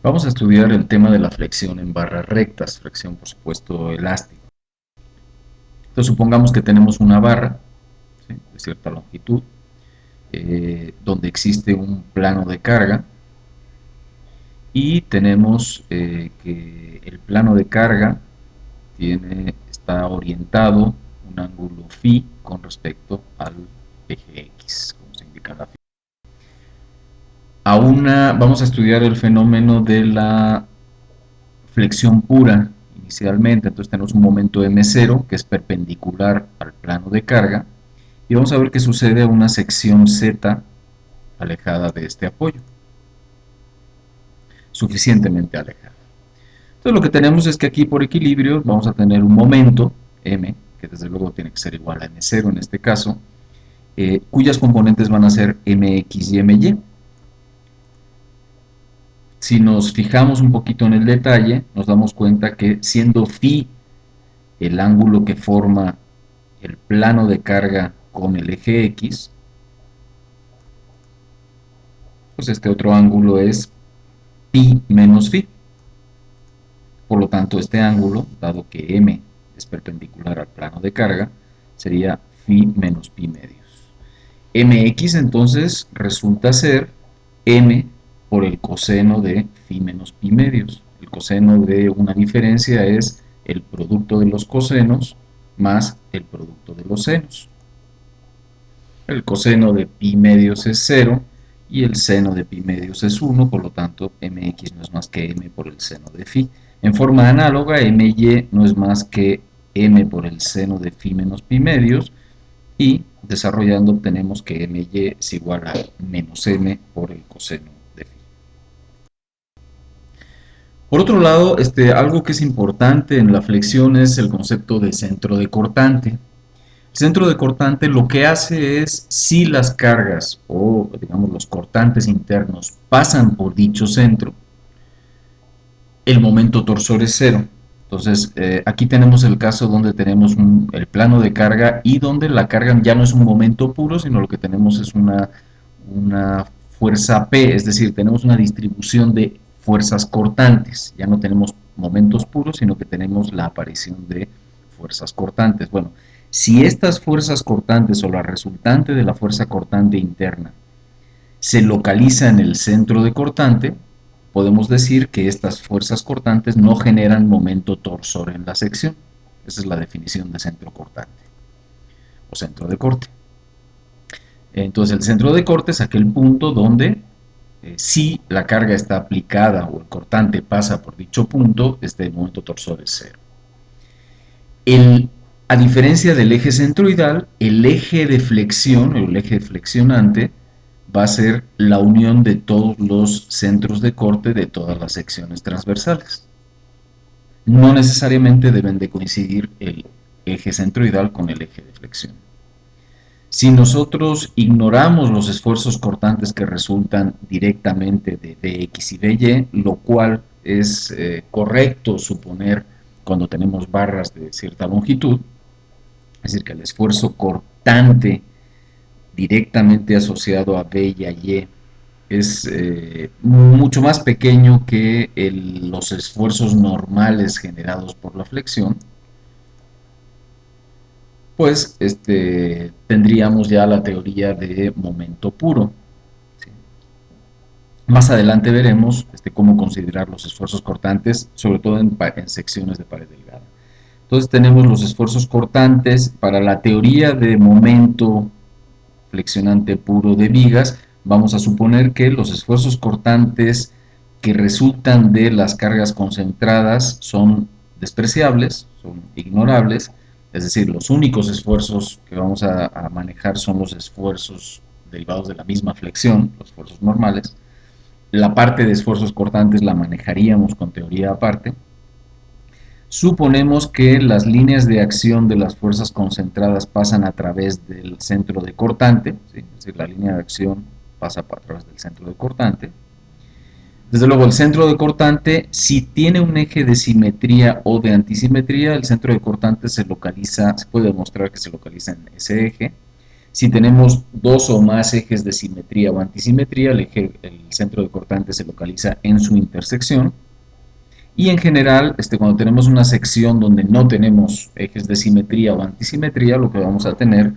Vamos a estudiar el tema de la flexión en barras rectas, flexión por supuesto elástica. Entonces supongamos que tenemos una barra, ¿sí?, de cierta longitud, donde existe un plano de carga y tenemos que el plano de carga está orientado un ángulo phi con respecto al eje X, como se indica en la figura. Vamos a estudiar el fenómeno de la flexión pura inicialmente. Entonces tenemos un momento m0 que es perpendicular al plano de carga y vamos a ver qué sucede a una sección z alejada de este apoyo, suficientemente alejada. Entonces lo que tenemos es que aquí por equilibrio vamos a tener un momento m, que desde luego tiene que ser igual a m0 en este caso, cuyas componentes van a ser mx y my. Si nos fijamos un poquito en el detalle, nos damos cuenta que siendo phi el ángulo que forma el plano de carga con el eje X, pues este otro ángulo es pi menos phi. Por lo tanto, este ángulo, dado que m es perpendicular al plano de carga, sería phi menos pi medios. Mx entonces resulta ser m por el coseno de phi menos pi medios. El coseno de una diferencia es el producto de los cosenos más el producto de los senos. El coseno de pi medios es 0 y el seno de pi medios es 1, por lo tanto mx no es más que m por el seno de phi. En forma análoga, my no es más que m por el seno de phi menos pi medios, y desarrollando obtenemos que my es igual a menos m por el coseno de phi. Por otro lado, algo que es importante en la flexión es el concepto de centro de cortante. El centro de cortante lo que hace es, si las cargas o digamos los cortantes internos pasan por dicho centro, el momento torsor es cero. Entonces aquí tenemos el caso donde tenemos el plano de carga y donde la carga ya no es un momento puro, sino lo que tenemos es una fuerza P, es decir, tenemos una distribución de fuerzas cortantes. Ya no tenemos momentos puros, sino que tenemos la aparición de fuerzas cortantes. Bueno, si estas fuerzas cortantes o la resultante de la fuerza cortante interna se localiza en el centro de cortante, podemos decir que estas fuerzas cortantes no generan momento torsor en la sección. Esa es la definición de centro cortante o centro de corte. Entonces el centro de corte es aquel punto donde si la carga está aplicada o el cortante pasa por dicho punto, el momento torsor es cero. A diferencia del eje centroidal, el eje de flexión o el eje flexionante va a ser la unión de todos los centros de corte de todas las secciones transversales. No necesariamente deben de coincidir el eje centroidal con el eje de flexión. Si nosotros ignoramos los esfuerzos cortantes que resultan directamente de Bx y By, lo cual es correcto suponer cuando tenemos barras de cierta longitud, es decir, que el esfuerzo cortante directamente asociado a B y a Y es mucho más pequeño que los esfuerzos normales generados por la flexión, pues tendríamos ya la teoría de momento puro. ¿Sí? Más adelante veremos cómo considerar los esfuerzos cortantes, sobre todo en secciones de pared delgada. Entonces tenemos los esfuerzos cortantes para la teoría de momento flexionante puro de vigas. Vamos a suponer que los esfuerzos cortantes que resultan de las cargas concentradas son despreciables, son ignorables, es decir, los únicos esfuerzos que vamos a manejar son los esfuerzos derivados de la misma flexión, los esfuerzos normales. La parte de esfuerzos cortantes la manejaríamos con teoría aparte. Suponemos que las líneas de acción de las fuerzas concentradas pasan a través del centro de cortante, ¿sí? Es decir, la línea de acción pasa a través del centro de cortante. Desde luego, el centro de cortante, si tiene un eje de simetría o de antisimetría, el centro de cortante se puede demostrar que se localiza en ese eje. Si tenemos dos o más ejes de simetría o antisimetría, el centro de cortante se localiza en su intersección. Y en general, cuando tenemos una sección donde no tenemos ejes de simetría o antisimetría, lo que vamos a tener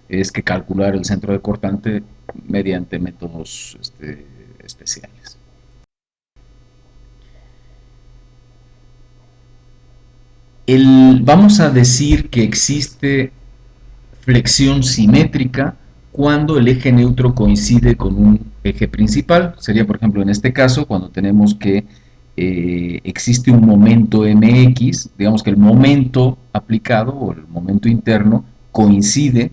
es que calcular el centro de cortante mediante métodos especiales. Vamos a decir que existe flexión simétrica cuando el eje neutro coincide con un eje principal. Sería, por ejemplo, en este caso, cuando tenemos que existe un momento mx, digamos que el momento aplicado o el momento interno coincide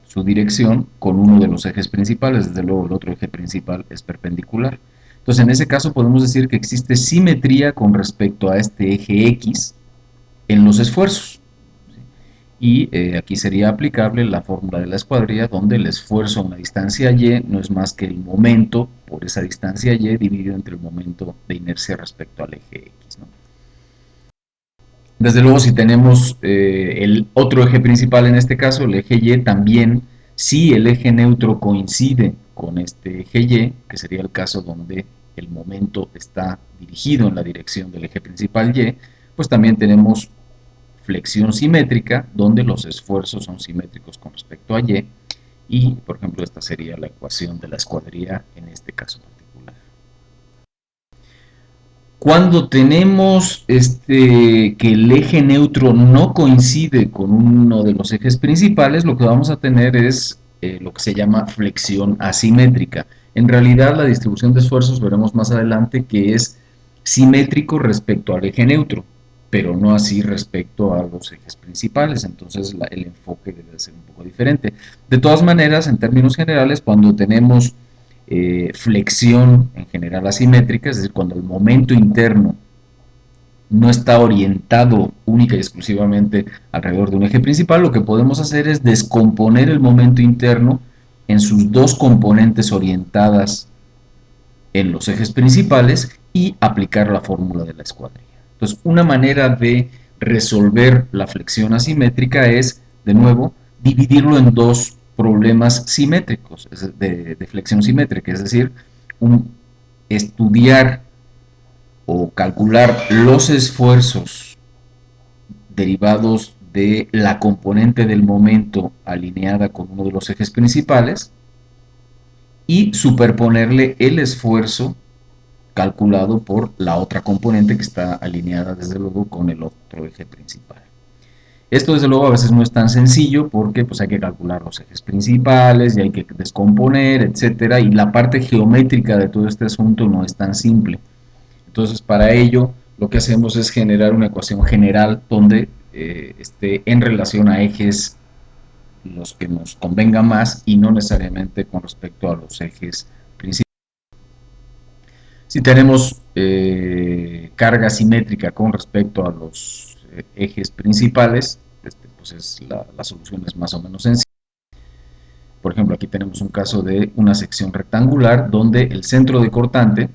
su dirección con uno de los ejes principales. Desde luego el otro eje principal es perpendicular. Entonces, en ese caso podemos decir que existe simetría con respecto a este eje x en los esfuerzos. Y aquí sería aplicable la fórmula de la escuadrilla, donde el esfuerzo a una distancia y no es más que el momento por esa distancia y dividido entre el momento de inercia respecto al eje x, ¿no? Desde luego, si tenemos el otro eje principal, en este caso el eje y, también si el eje neutro coincide con este eje y, que sería el caso donde el momento está dirigido en la dirección del eje principal y, pues también tenemos flexión simétrica, donde los esfuerzos son simétricos con respecto a y, por ejemplo, esta sería la ecuación de la escuadrilla en este caso particular. Cuando tenemos que el eje neutro no coincide con uno de los ejes principales, lo que vamos a tener es lo que se llama flexión asimétrica. En realidad, la distribución de esfuerzos, veremos más adelante, que es simétrico respecto al eje neutro, pero no así respecto a los ejes principales. Entonces el enfoque debe ser un poco diferente. De todas maneras, en términos generales, cuando tenemos flexión en general asimétrica, es decir, cuando el momento interno no está orientado única y exclusivamente alrededor de un eje principal, lo que podemos hacer es descomponer el momento interno en sus dos componentes orientadas en los ejes principales y aplicar la fórmula de la escuadrilla. Entonces, una manera de resolver la flexión asimétrica es, de nuevo, dividirlo en dos problemas simétricos, de flexión simétrica, es decir, estudiar o calcular los esfuerzos derivados de la componente del momento alineada con uno de los ejes principales y superponerle el esfuerzo calculado por la otra componente que está alineada desde luego con el otro eje principal. Esto desde luego a veces no es tan sencillo porque pues hay que calcular los ejes principales y hay que descomponer, etcétera, y la parte geométrica de todo este asunto no es tan simple. Entonces, para ello lo que hacemos es generar una ecuación general donde esté en relación a ejes los que nos convenga más y no necesariamente con respecto a los ejes principales. Si tenemos carga simétrica con respecto a los ejes principales, pues la solución es más o menos sencilla. Por ejemplo, aquí tenemos un caso de una sección rectangular donde el centro de cortante,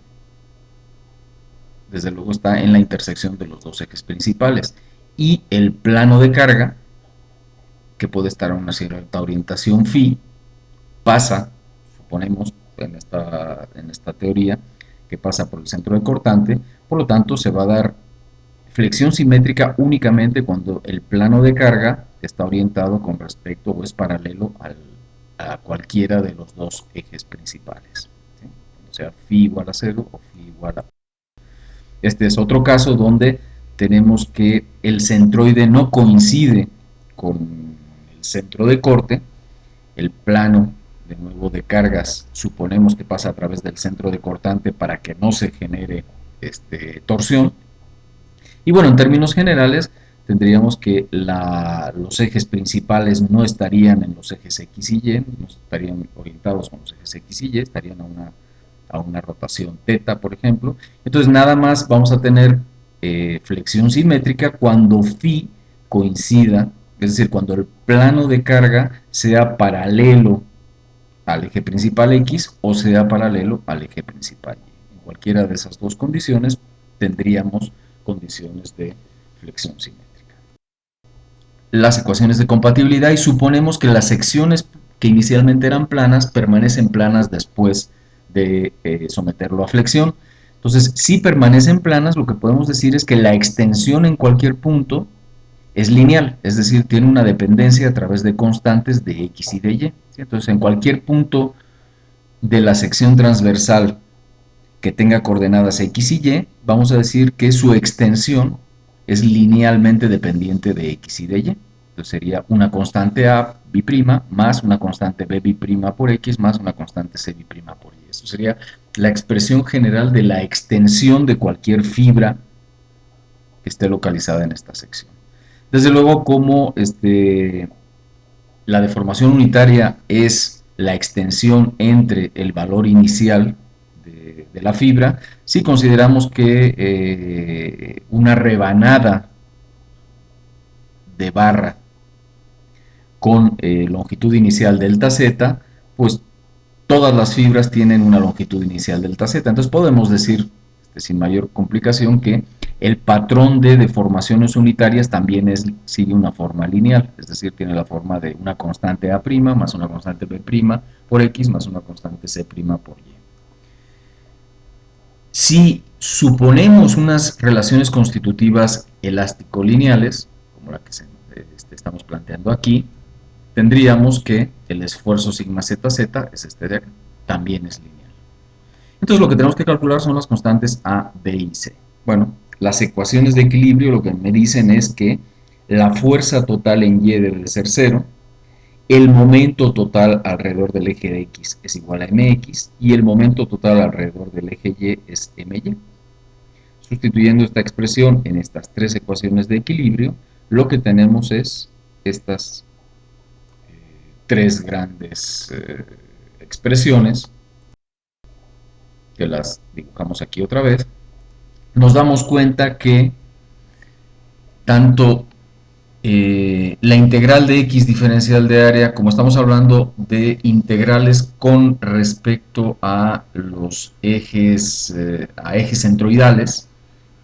desde luego, está en la intersección de los dos ejes principales y el plano de carga, que puede estar a una cierta orientación phi, pasa, suponemos, en esta teoría, que pasa por el centro de cortante. Por lo tanto, se va a dar flexión simétrica únicamente cuando el plano de carga está orientado con respecto o es paralelo a cualquiera de los dos ejes principales, ¿sí? O sea, phi igual a 0 o phi igual a... Este es otro caso donde tenemos que el centroide no coincide con el centro de corte, el plano de nuevo de cargas suponemos que pasa a través del centro de cortante para que no se genere torsión. Y bueno, en términos generales tendríamos que los ejes principales no estarían en los ejes X y Y, no estarían orientados con los ejes X y Y, estarían a una rotación teta, por ejemplo. Entonces nada más vamos a tener flexión simétrica cuando phi coincida, es decir, cuando el plano de carga sea paralelo al eje principal X o sea paralelo al eje principal Y. En cualquiera de esas dos condiciones tendríamos condiciones de flexión simétrica. Las ecuaciones de compatibilidad, y suponemos que las secciones que inicialmente eran planas permanecen planas después de someterlo a flexión. Entonces, si permanecen planas, lo que podemos decir es que la extensión en cualquier punto es lineal, es decir, tiene una dependencia a través de constantes de x y de y. ¿Sí? Entonces, en cualquier punto de la sección transversal que tenga coordenadas x y y, vamos a decir que su extensión es linealmente dependiente de x y de y. Entonces sería una constante a b' más una constante b' por x más una constante c' por y. Eso sería la expresión general de la extensión de cualquier fibra que esté localizada en esta sección. Desde luego, como la deformación unitaria es la extensión entre el valor inicial de la fibra, si consideramos que una rebanada de barra con longitud inicial delta z, pues todas las fibras tienen una longitud inicial delta z. Entonces podemos decir, sin mayor complicación, que el patrón de deformaciones unitarias también sigue una forma lineal, es decir, tiene la forma de una constante a' más una constante b' por x más una constante c' por y. Si suponemos unas relaciones constitutivas elástico-lineales, como la que estamos planteando aquí, tendríamos que el esfuerzo sigma zz es este de acá, también es lineal. Entonces lo que tenemos que calcular son las constantes A, B y C. Bueno, las ecuaciones de equilibrio lo que me dicen es que la fuerza total en Y debe de ser 0, el momento total alrededor del eje de X es igual a mx y el momento total alrededor del eje Y es my. Sustituyendo esta expresión en estas tres ecuaciones de equilibrio, lo que tenemos es estas tres grandes expresiones, que las dibujamos aquí otra vez. Nos damos cuenta que tanto la integral de x diferencial de área, como estamos hablando de integrales con respecto a los ejes, ejes centroidales,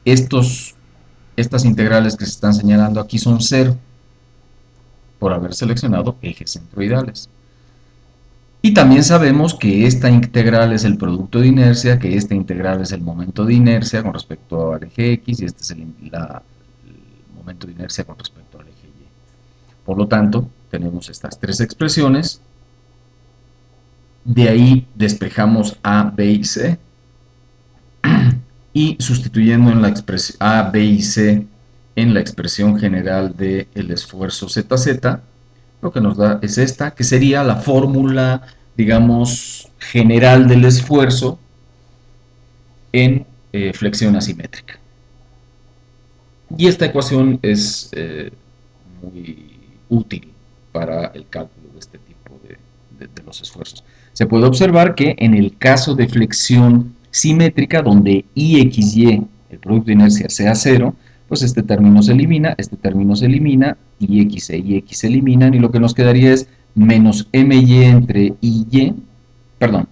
estas integrales que se están señalando aquí son 0 por haber seleccionado ejes centroidales. Y también sabemos que esta integral es el producto de inercia, que esta integral es el momento de inercia con respecto al eje X y este es el momento de inercia con respecto al eje Y. Por lo tanto, tenemos estas tres expresiones. De ahí despejamos A, B y C. Y sustituyendo en la expresión A, B y C en la expresión general del esfuerzo ZZ, lo que nos da es esta, que sería la fórmula, digamos, general del esfuerzo en flexión asimétrica. Y esta ecuación es muy útil para el cálculo de este tipo de los esfuerzos. Se puede observar que en el caso de flexión simétrica, donde IXY, el producto de inercia, sea 0, pues este término se elimina, y X e X se eliminan, y lo que nos quedaría es menos MY entre IY, perdón,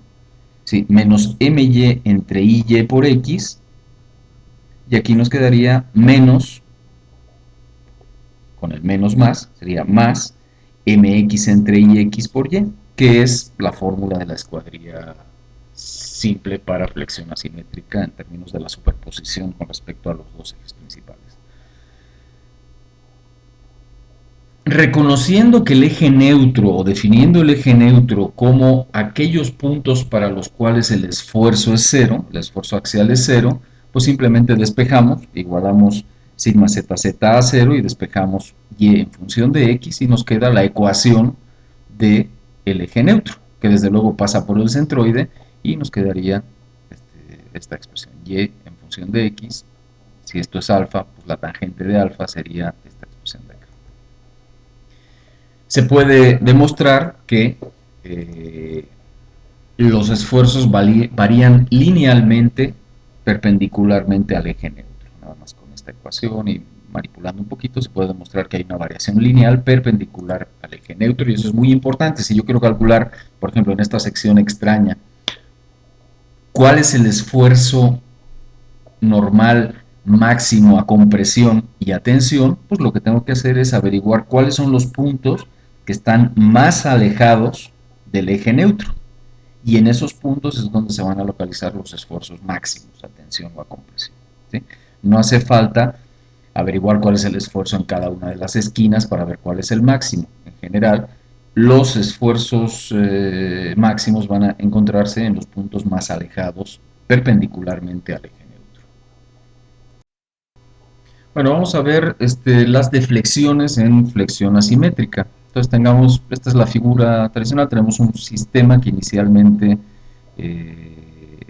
sí, menos MY entre IY por X, y aquí nos quedaría menos, con el menos más, sería más MX entre IX por Y, que es la fórmula de la escuadrilla simple para flexión asimétrica en términos de la superposición con respecto a los dos ejes principales. Reconociendo que el eje neutro, o definiendo el eje neutro como aquellos puntos para los cuales el esfuerzo es 0, el esfuerzo axial es 0, pues simplemente despejamos, igualamos sigma zz a 0 y despejamos y en función de x y nos queda la ecuación del eje neutro, que desde luego pasa por el centroide y nos quedaría esta expresión y en función de x. Si esto es alfa, pues la tangente de alfa sería esta expresión de acá. Se puede demostrar que los esfuerzos varían linealmente perpendicularmente al eje neutro. Nada más con esta ecuación y manipulando un poquito se puede demostrar que hay una variación lineal perpendicular al eje neutro, y eso es muy importante. Si yo quiero calcular, por ejemplo, en esta sección extraña, cuál es el esfuerzo normal máximo a compresión y a tensión, pues lo que tengo que hacer es averiguar cuáles son los puntos que están más alejados del eje neutro. Y en esos puntos es donde se van a localizar los esfuerzos máximos a tensión o a compresión, ¿sí? No hace falta averiguar cuál es el esfuerzo en cada una de las esquinas para ver cuál es el máximo. En general, los esfuerzos máximos van a encontrarse en los puntos más alejados perpendicularmente al eje neutro. Bueno, vamos a ver las deflexiones en flexión asimétrica. Entonces esta es la figura tradicional, tenemos un sistema que inicialmente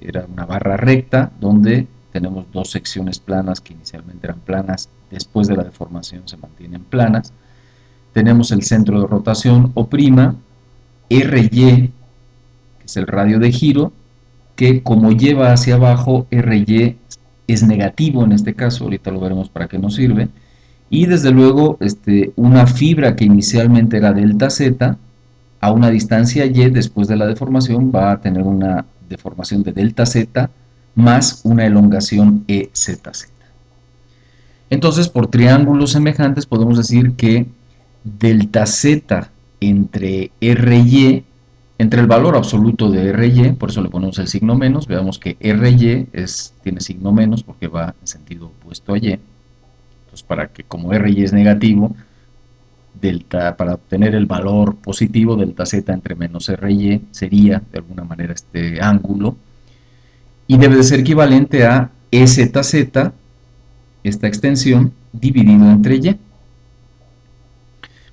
era una barra recta, donde tenemos dos secciones planas que inicialmente eran planas, después de la deformación se mantienen planas. Tenemos el centro de rotación O', RY, que es el radio de giro, que como lleva hacia abajo, RY es negativo en este caso, ahorita lo veremos para qué nos sirve, y desde luego una fibra que inicialmente era delta Z, a una distancia y después de la deformación va a tener una deformación de delta Z más una elongación EZZ. Entonces, por triángulos semejantes podemos decir que delta Z entre RY, entre el valor absoluto de RY, por eso le ponemos el signo menos, veamos que RY tiene signo menos porque va en sentido opuesto a Y. Entonces, para que como RY es negativo, para obtener el valor positivo, delta Z entre menos RY sería de alguna manera este ángulo, y debe de ser equivalente a EZZ, esta extensión, dividido entre Y.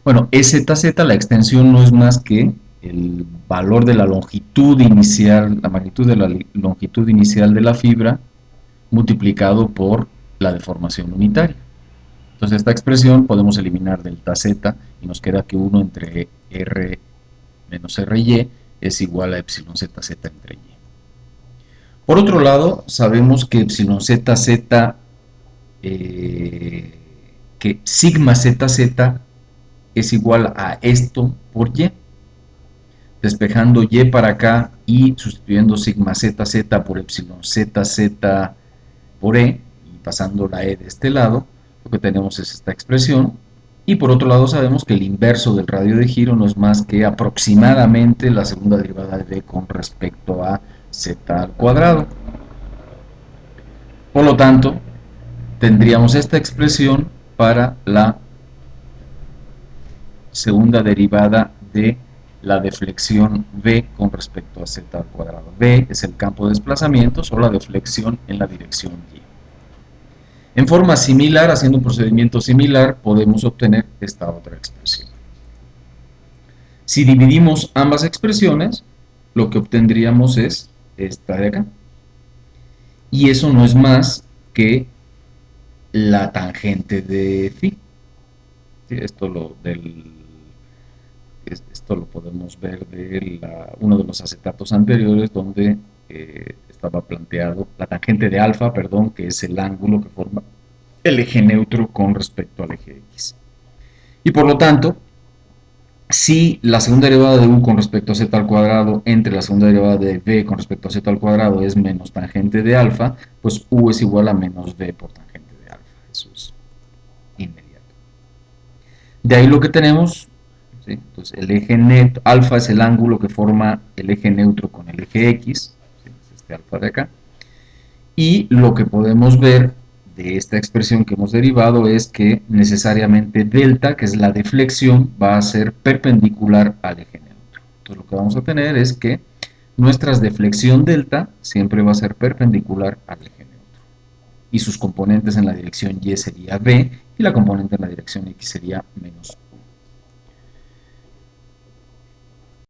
Bueno, EZZ, la extensión no es más que el valor de la longitud inicial, la magnitud de la longitud inicial de la fibra, multiplicado por la deformación unitaria. Entonces esta expresión podemos eliminar delta Z y nos queda que 1 entre R menos RY es igual a epsilon ZZ entre Y. Por otro lado, sabemos que epsilon ZZ, que sigma ZZ es igual a esto por Y. Despejando Y para acá y sustituyendo sigma ZZ por epsilon ZZ por E y pasando la E de este lado, lo que tenemos es esta expresión. Y por otro lado sabemos que el inverso del radio de giro no es más que aproximadamente la segunda derivada de B con respecto a Z al cuadrado. Por lo tanto, tendríamos esta expresión para la segunda derivada de la deflexión V con respecto a Z al cuadrado. V es el campo de desplazamientos o la deflexión en la dirección Y. En forma similar, haciendo un procedimiento similar, podemos obtener esta otra expresión. Si dividimos ambas expresiones, lo que obtendríamos es esta de acá. Y eso no es más que la tangente de phi. ¿Sí? Esto lo podemos ver de uno de los acetatos anteriores, donde estaba planteado la tangente de alfa, perdón, que es el ángulo que forma el eje neutro con respecto al eje X. Y por lo tanto, si la segunda derivada de u con respecto a z al cuadrado entre la segunda derivada de v con respecto a z al cuadrado es menos tangente de alfa, pues u es igual a menos v por tangente de alfa. Eso es inmediato. De ahí lo que tenemos, ¿sí? Entonces el eje net alfa es el ángulo que forma el eje neutro con el eje X, ¿sí? Es este alfa de acá. Y lo que podemos ver de esta expresión que hemos derivado es que necesariamente delta, que es la deflexión, va a ser perpendicular al eje neutro. Entonces lo que vamos a tener es que nuestra deflexión delta siempre va a ser perpendicular al eje neutro. Y sus componentes en la dirección Y sería V y la componente en la dirección X sería menos